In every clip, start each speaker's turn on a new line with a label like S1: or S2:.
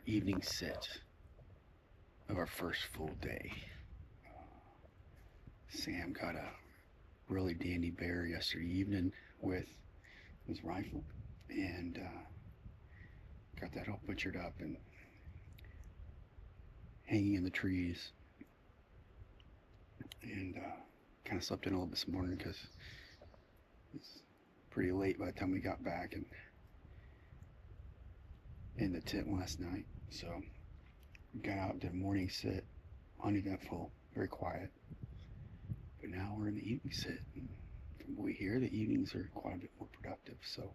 S1: our evening sit of our first full day. Sam got a really dandy bear yesterday evening with his rifle, and got that all butchered up and hanging in the trees. And kind of slept in a little bit this morning because it's pretty late by the time we got back and in the tent last night. So we got out, did a morning sit, hunted that full, very quiet. But now we're in the evening sit. And from what we hear, the evenings are quite a bit more productive. So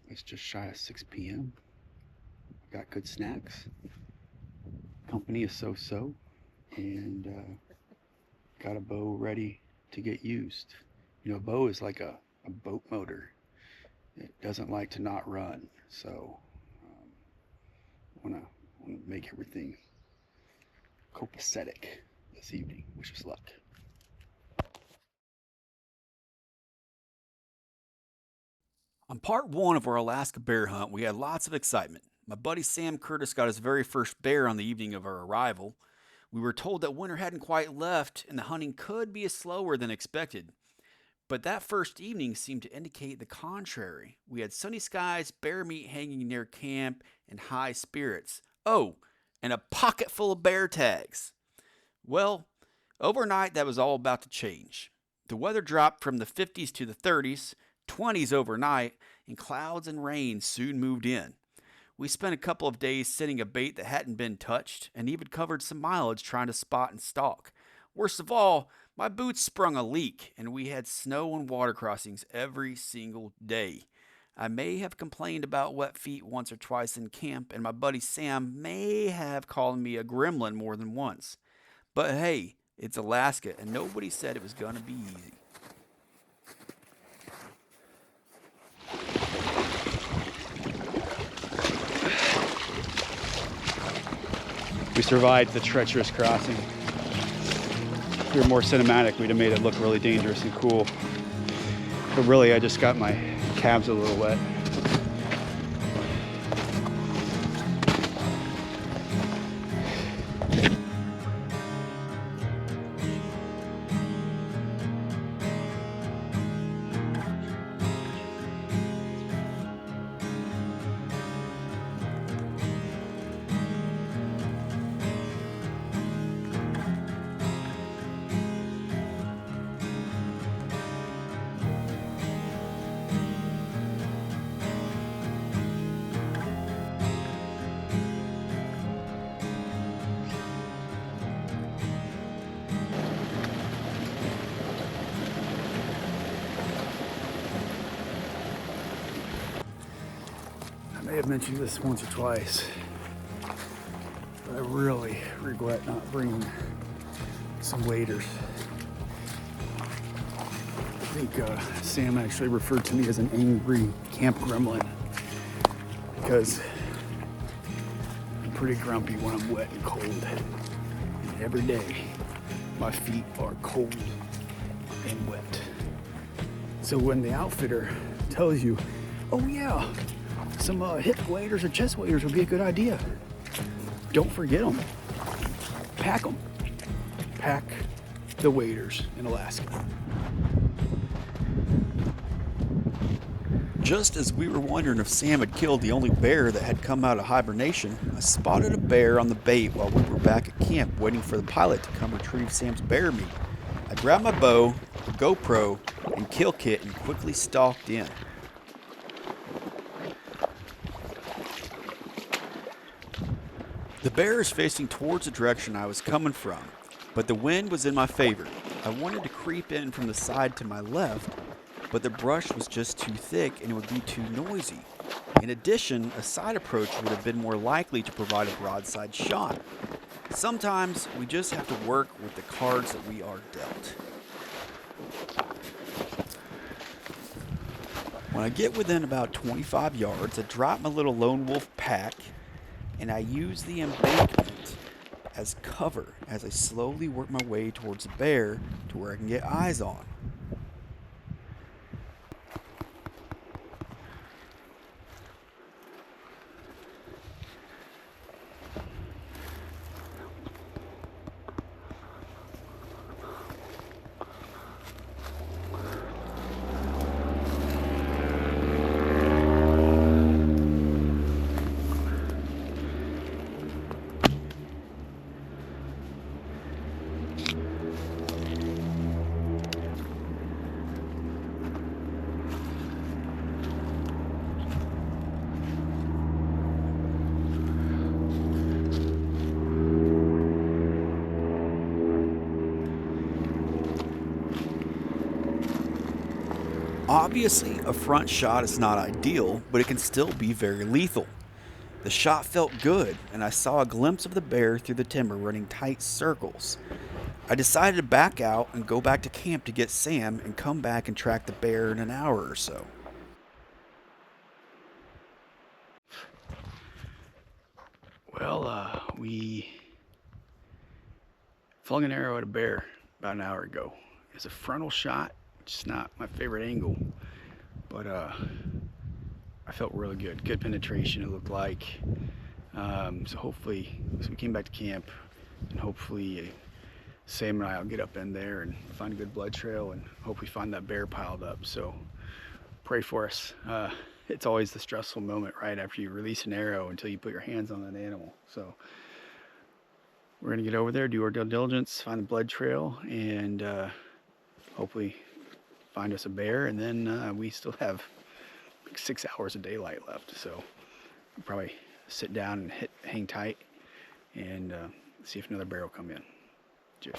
S1: it's just shy of 6 p.m. Got good snacks. Company is so-so. And got a bow ready to get used. You know, a bow is like a boat motor. It doesn't like to not run. So I want to make everything copacetic this evening. Wish us luck.
S2: On part one of our Alaska bear hunt, we had lots of excitement. My buddy Sam Curtis got his very first bear on the evening of our arrival. We were told that winter hadn't quite left and the hunting could be slower than expected. But that first evening seemed to indicate the contrary. We had sunny skies, bear meat hanging near camp, and high spirits. Oh, and a pocket full of bear tags. Well, overnight that was all about to change. The weather dropped from the 50s to the 30s, 20s overnight, and clouds and rain soon moved in. We spent a couple of days setting a bait that hadn't been touched, and even covered some mileage trying to spot and stalk. Worst of all, my boots sprung a leak, and we had snow and water crossings every single day. I may have complained about wet feet once or twice in camp, and my buddy Sam may have called me a gremlin more than once. But hey, it's Alaska, and nobody said it was going to be easy.
S1: We survived the treacherous crossing. If we were more cinematic, we'd have made it look really dangerous and cool. But really, I just got my calves a little wet. I may have mentioned this once or twice, but I really regret not bringing some waders. I think Sam actually referred to me as an angry camp gremlin because I'm pretty grumpy when I'm wet and cold. And every day my feet are cold and wet. So when the outfitter tells you, oh yeah, some hip waders or chest waders would be a good idea, don't forget them. Pack them. Pack the waders in Alaska.
S2: Just as we were wondering if Sam had killed the only bear that had come out of hibernation, I spotted a bear on the bait while we were back at camp waiting for the pilot to come retrieve Sam's bear meat. I grabbed my bow, a GoPro, and kill kit and quickly stalked in. The bear is facing towards the direction I was coming from, but the wind was in my favor. I wanted to creep in from the side to my left, but the brush was just too thick and it would be too noisy. In addition, a side approach would have been more likely to provide a broadside shot. Sometimes we just have to work with the cards that we are dealt. When I get within about 25 yards, I drop my little lone wolf pack and I use the embankment as cover as I slowly work my way towards the bear to where I can get eyes on. Obviously, a front shot is not ideal, but it can still be very lethal. The shot felt good, and I saw a glimpse of the bear through the timber running tight circles. I decided to back out and go back to camp to get Sam and come back and track the bear in an hour or so.
S1: Well, we flung an arrow at a bear about an hour ago. It's a frontal shot, which is not my favorite angle, but I felt really good. Good penetration, it looked like. So we came back to camp, and hopefully Sam and I will get up in there and find a good blood trail, and hopefully find that bear piled up. So pray for us. It's always the stressful moment right after you release an arrow until you put your hands on that animal. So we're gonna get over there, do our due diligence, find the blood trail, and hopefully find us a bear. And then we still have like 6 hours of daylight left, so we'll probably sit down and hang tight and see if another bear will come in. Cheers.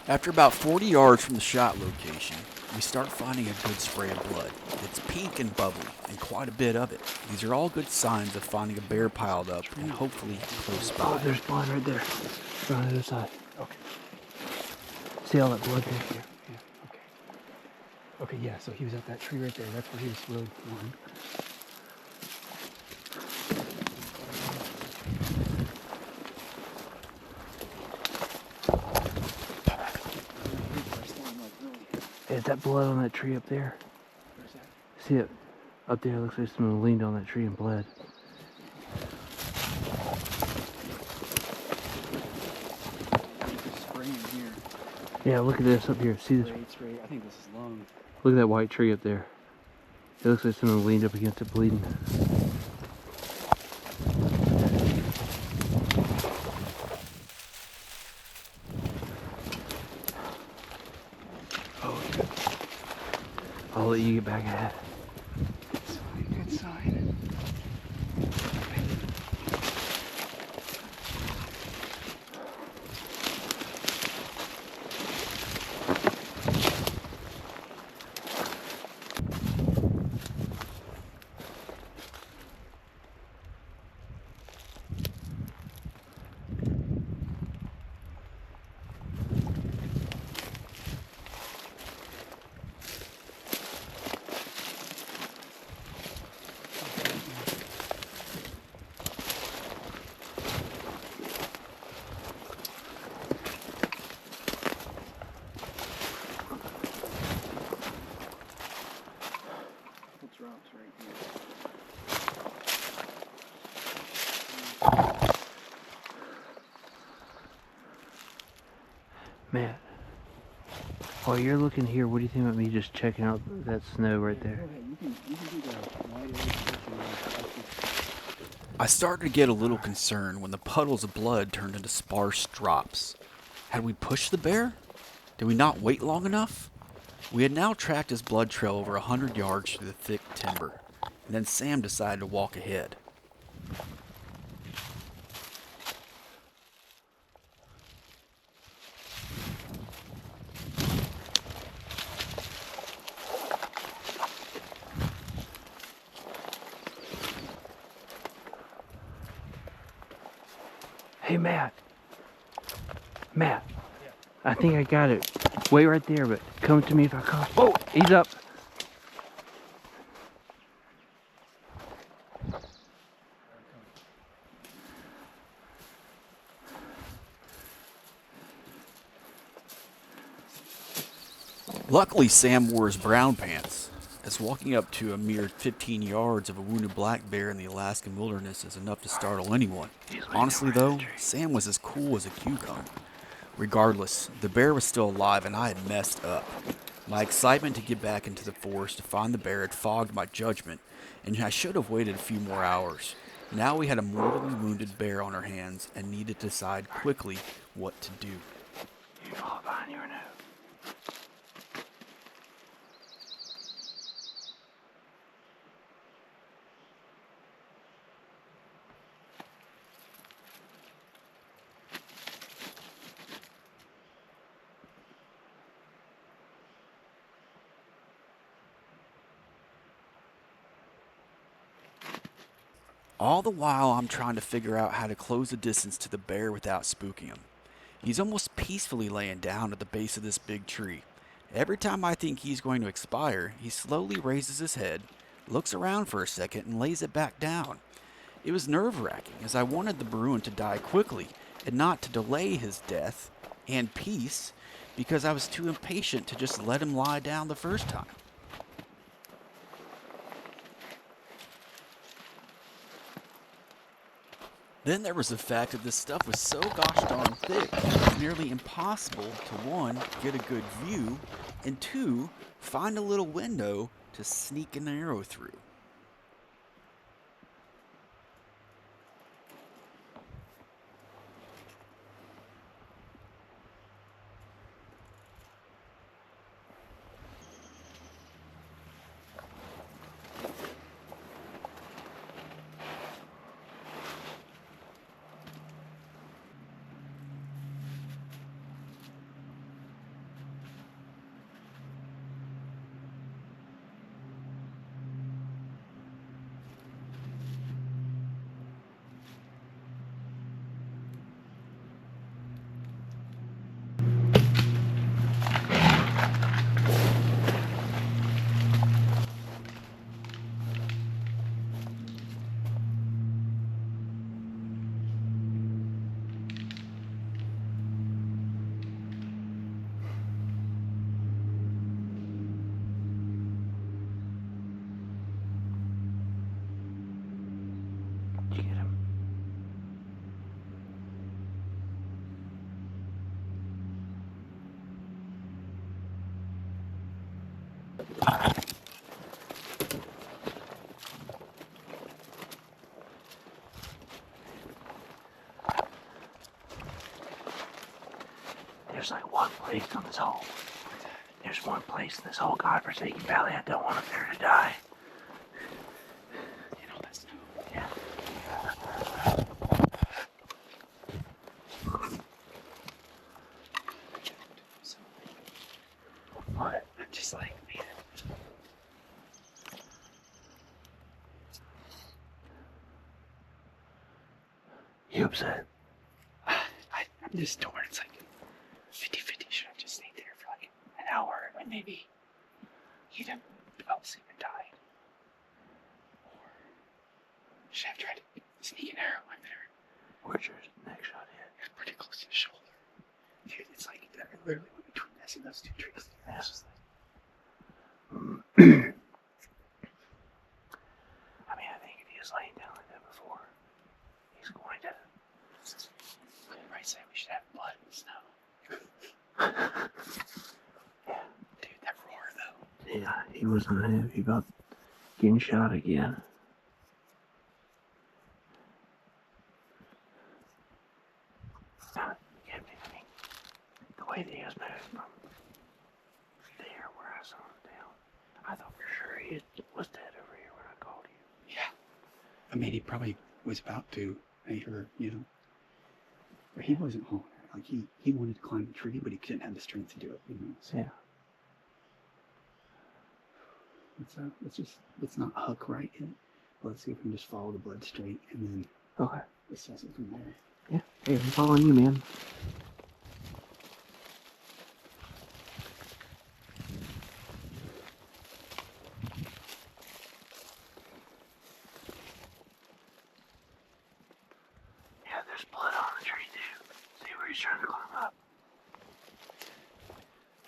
S2: After about 40 yards from the shot location, we start finding a good spray of blood. It's pink and bubbly, and quite a bit of it. These are all good signs of finding a bear piled up and hopefully close by.
S3: Oh, there's blood right there. Right on the other side. Okay. See all that blood there? Yeah, okay. Okay, yeah, so he was at that tree right there. That's where he was really born. Hey, that blood on that tree up there.
S1: Where's that?
S3: See it? Up there, looks like someone leaned on that tree and bled.
S1: There's a spray in here.
S3: Yeah, look at this up here. See this?
S1: Spray. I think this is lung.
S3: Look at that white tree up there. It looks like someone leaned up against it bleeding. I'll let you get back ahead.
S1: Good sign. Drops right here.
S3: Man, while you're looking here, what do you think about me just checking out that snow right there?
S1: Go ahead. You can do the wide area search.
S2: I started to get a little concerned when the puddles of blood turned into sparse drops. Had we pushed the bear? Did we not wait long enough? We had now tracked his blood trail over 100 yards through the thick timber, and then Sam decided to walk ahead.
S3: Hey, Matt. Matt. Yeah. I think I got it. Wait right there, but come to me if I call. Oh, he's up.
S2: Luckily, Sam wore his brown pants, as walking up to a mere 15 yards of a wounded black bear in the Alaskan wilderness is enough to startle anyone. Honestly, though, Sam was as cool as a cucumber. Regardless, the bear was still alive and I had messed up. My excitement to get back into the forest to find the bear had fogged my judgment, and I should have waited a few more hours. Now we had a mortally wounded bear on our hands and needed to decide quickly what to do.
S3: You fall behind your nose.
S2: All the while, I'm trying to figure out how to close the distance to the bear without spooking him. He's almost peacefully laying down at the base of this big tree. Every time I think he's going to expire, he slowly raises his head, looks around for a second, and lays it back down. It was nerve-wracking, as I wanted the Bruin to die quickly and not to delay his death and peace, because I was too impatient to just let him lie down the first time. Then there was the fact that this stuff was so gosh darn thick, it was nearly impossible to, one, get a good view, and two, find a little window to sneak an arrow through.
S3: Did you get him? There's like one place on this whole. There's one place in this whole godforsaken valley I don't want a bear to die.
S1: You know that's no.
S3: Yeah. What?
S1: I'm just like, man.
S3: You upset?
S1: I'm just torn. It's like 50-50. Should I just stay there for like an hour and maybe he'd have fell asleep and died? Or should I have tried to sneak an arrow in there?
S3: Where's your neck shot hit?
S1: It's pretty close to the shoulder. Dude, it's like I literally went between this and those two trees.
S3: Yeah.
S1: It's just like,
S3: I mean, I think if he was laying down like that before, he's going to.
S1: right side, we should have blood and snow.
S3: Yeah.
S1: Dude, that roar though.
S3: Yeah, he wasn't happy about getting shot again. I mean, the way that he was moving from there where I saw him down, I thought for sure he was dead over here when I called you.
S1: Yeah. I mean, he probably was about to, or, you know, but he wasn't hauling it. Like, he wanted to climb the tree, but he couldn't have the strength to do it, you know. So
S3: Yeah.
S1: let's not hook right yet. Let's see if we can just follow the blood straight, and then
S3: Okay.
S1: assess it from there.
S3: Yeah. Hey, I'm following you, man. Yeah, there's blood on the tree too. See where he's trying to climb up.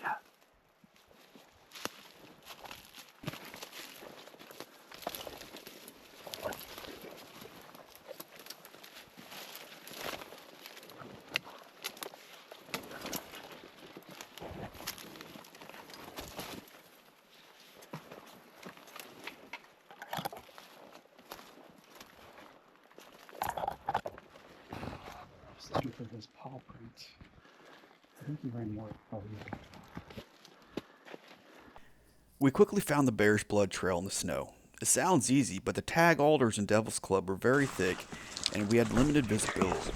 S3: Yeah.
S1: Just looking for his paw prints. I think he ran more. Oh, yeah.
S2: We quickly found the bear's blood trail in the snow. It sounds easy, but the tag alders and devil's club were very thick, and we had limited visibility.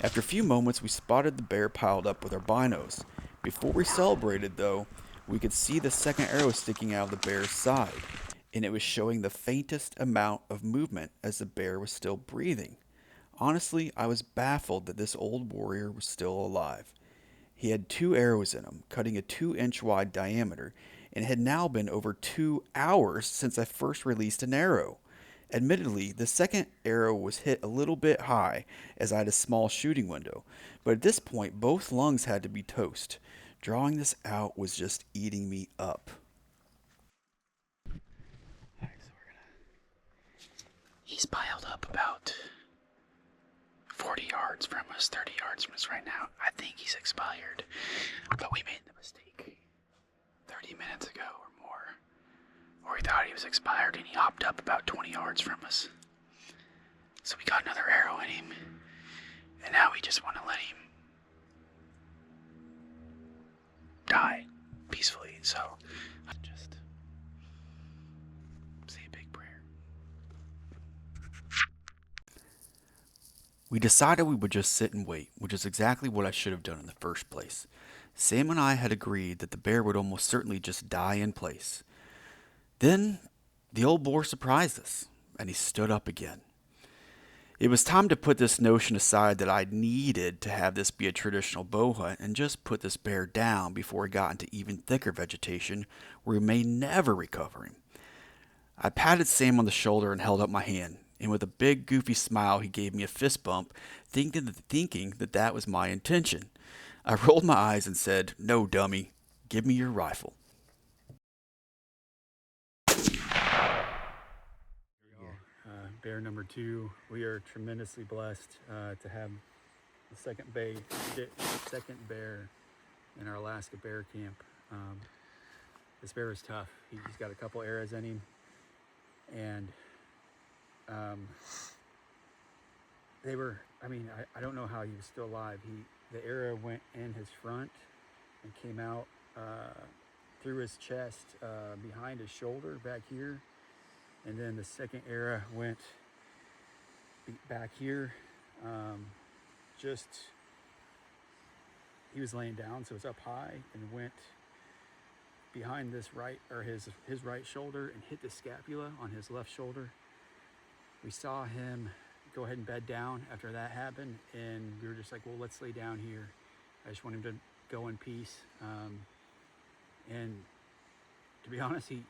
S2: After a few moments, we spotted the bear piled up with our binos. Before we celebrated, though, we could see the second arrow sticking out of the bear's side, and it was showing the faintest amount of movement as the bear was still breathing. Honestly, I was baffled that this old warrior was still alive. He had 2 arrows in him, cutting a 2-inch wide diameter, and it had now been over 2 hours since I first released an arrow. Admittedly, the second arrow was hit a little bit high, as I had a small shooting window, but at this point both lungs had to be toast. Drawing this out was just eating me up.
S1: Alright, so he's piled up about 40 yards from us, 30 yards from us right now. I think he's expired, but we made the mistake 30 minutes ago or more. Or we thought he was expired and he hopped up about 20 yards from us. So we got another arrow in him, and now we just want to let him die peacefully. So I just say a big prayer.
S2: We decided we would just sit and wait, which is exactly what I should have done in the first place. Sam and I had agreed that the bear would almost certainly just die in place. Then the old boar surprised us, and he stood up again. It was time to put this notion aside that I needed to have this be a traditional bow hunt and just put this bear down before he got into even thicker vegetation where we may never recover him. I patted Sam on the shoulder and held up my hand, and with a big goofy smile he gave me a fist bump, thinking that that was my intention. I rolled my eyes and said, "No, dummy, give me your rifle."
S1: Bear number 2. We are tremendously blessed to have the second bear in our Alaska bear camp. This bear is tough. He's got a couple arrows in him, and they were. I don't know how he was still alive. The arrow went in his front and came out through his chest, behind his shoulder back here. And then the second arrow went back here. He was laying down, so it's up high, and went behind this his right shoulder and hit the scapula on his left shoulder. We saw him go ahead and bed down after that happened, and we were just like, well, let's lay down here. I just want him to go in peace. And to be honest, he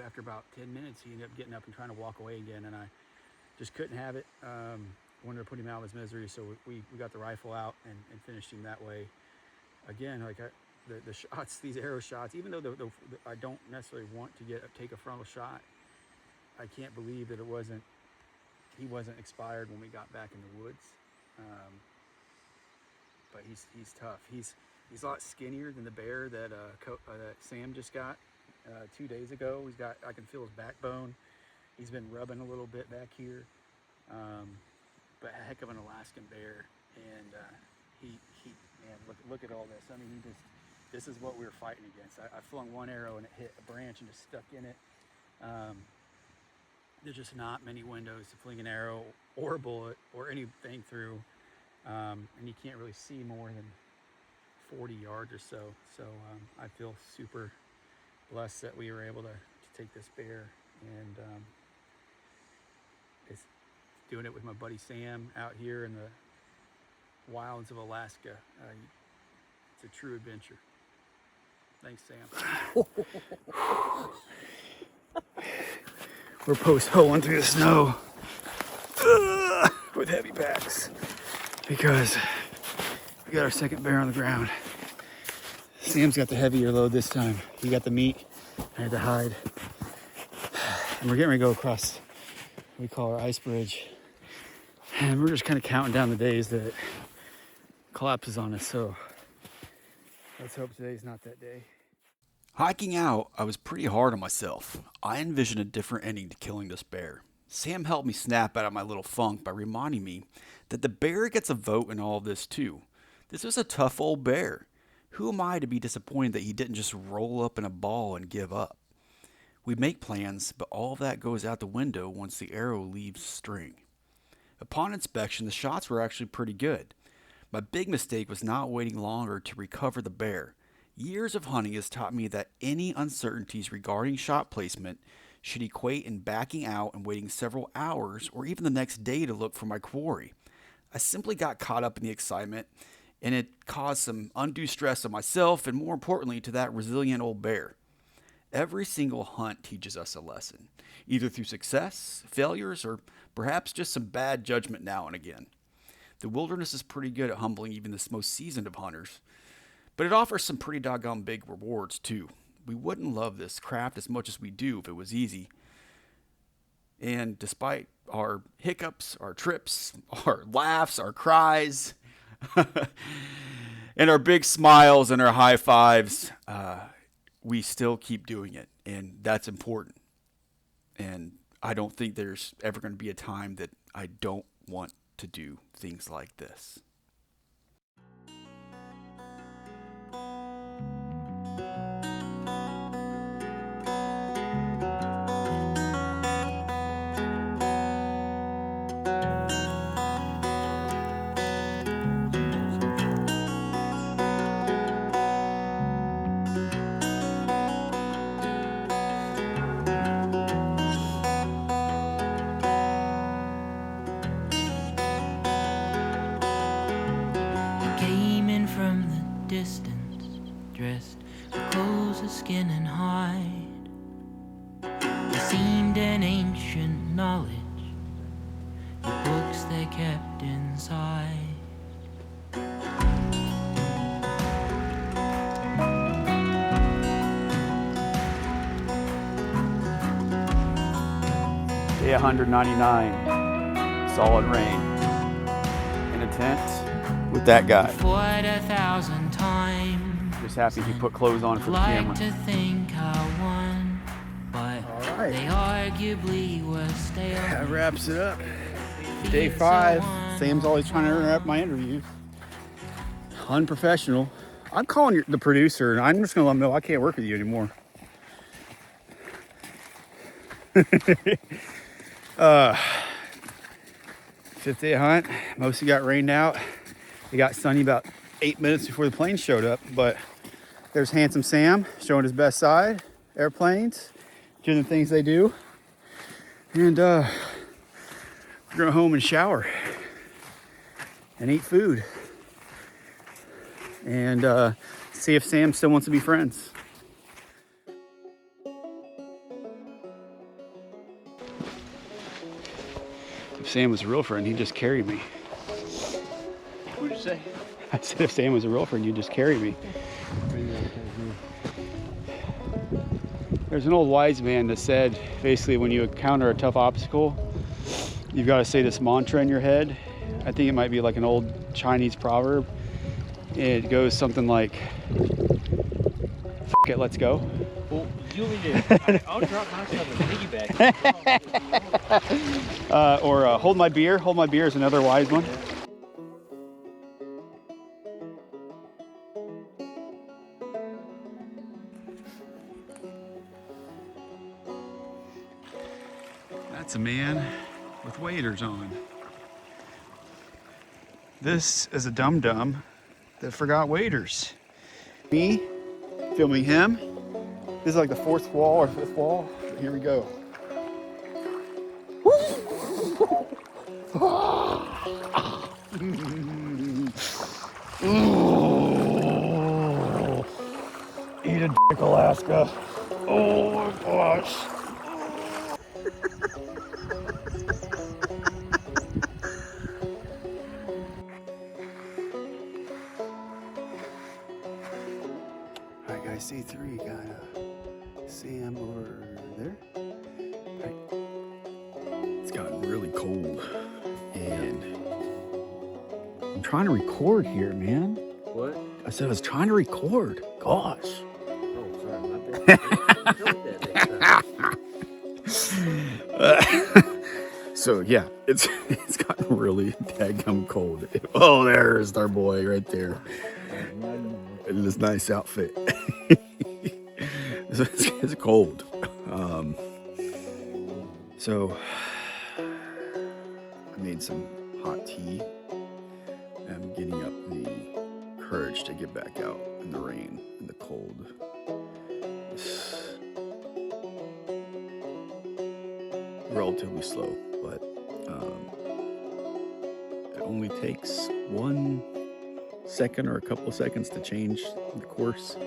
S1: after about 10 minutes, he ended up getting up and trying to walk away again, and I just couldn't have it. Wanted to put him out of his misery, so we got the rifle out and finished him that way. Again, like the shots, these arrow shots, even though I don't necessarily want to take a frontal shot, I can't believe that he wasn't expired when we got back in the woods. But he's tough. He's a lot skinnier than the bear that Sam just got 2 days ago. I can feel his backbone. He's been rubbing a little bit back here. But a heck of an Alaskan bear, and man, look at all this. I mean, this is what we were fighting against. I flung one arrow and it hit a branch and just stuck in it. There's just not many windows to fling an arrow or a bullet or anything through, and you can't really see more than 40 yards or so. So I feel super blessed that we were able to take this bear, and it's doing it with my buddy Sam out here in
S2: wilds of Alaska. It's a true adventure. Thanks, Sam.
S1: We're post-holing through the snow with heavy packs because we got our second bear on the ground. Sam's got the heavier load this time. He got the meat, I had to hide. And we're getting ready to go across what we call our ice bridge. And we're just kind of counting down the days that it collapses on us. So let's hope today's not that day.
S2: Hiking out, I was pretty hard on myself. I envisioned a different ending to killing this bear. Sam helped me snap out of my little funk by reminding me that the bear gets a vote in all of this too. This was a tough old bear. Who am I to be disappointed that he didn't just roll up in a ball and give up? We make plans, but all of that goes out the window once the arrow leaves string. Upon inspection, the shots were actually pretty good. My big mistake was not waiting longer to recover the bear. Years of hunting has taught me that any uncertainties regarding shot placement should equate in backing out and waiting several hours or even the next day to look for my quarry. I simply got caught up in the excitement, and it caused some undue stress on myself and, more importantly, to that resilient old bear. Every single hunt teaches us a lesson, either through success, failures, or perhaps just some bad judgment now and again. The wilderness is pretty good at humbling even the most seasoned of hunters, but it offers some pretty doggone big rewards too. We wouldn't love this craft as much as we do if it was easy. And despite our hiccups, our trips, our laughs, our cries, and our big smiles and our high fives, we still keep doing it, and that's important. And I don't think there's ever going to be a time that I don't want to do things like this.
S4: Distance, dressed with clothes of skin and hide. It seemed an ancient knowledge, the books they kept inside.
S2: Day 199, solid rain, in a tent with that guy.
S4: 1,000 times.
S2: Just happy he put clothes on for the camera.
S4: Like to think I won, but
S1: right.
S4: they arguably were stale.
S1: That wraps it up. Day 5. Sam's always trying to interrupt my interviews. Unprofessional. I'm calling the producer, and I'm just going to let him know I can't work with you anymore. 5th day hunt. Mostly got rained out. It got sunny about 8 minutes before the plane showed up, but there's handsome Sam showing his best side. Airplanes, doing the things they do. And we're going home and shower and eat food and see if Sam still wants to be friends. If Sam was a real friend, he'd just carry me.
S3: What did you say?
S1: I said if Sam was a real friend, you'd just carry me. There's an old wise man that said, basically, when you encounter a tough obstacle, you've got to say this mantra in your head. I think it might be like an old Chinese proverb. It goes something like, "F it, let's go."
S3: Well, you need to. I'll drop my stuff in piggyback.
S1: Or hold my beer. Hold my beer is another wise one. That's a man with waders on. This is a dum-dum that forgot waders. Me filming him. This is like the 4th wall or 5th wall. Here we go. Oh, eat a dick, Alaska. Oh my gosh. Alright guys, C3 got Sam over there. Right. It's gotten really cold and I'm trying to record here, man.
S3: What?
S1: I said I was trying to record. Gosh.
S3: Oh, sorry. My bad. Don't do that next time.
S1: So yeah, it's gotten really daggum cold. Oh, there's our boy right there in this nice outfit. It's cold. So I made some hot tea. I'm getting up the courage to get back out in the rain and the cold. It's relatively slow, but it only takes 1 second or a couple of seconds to change the course.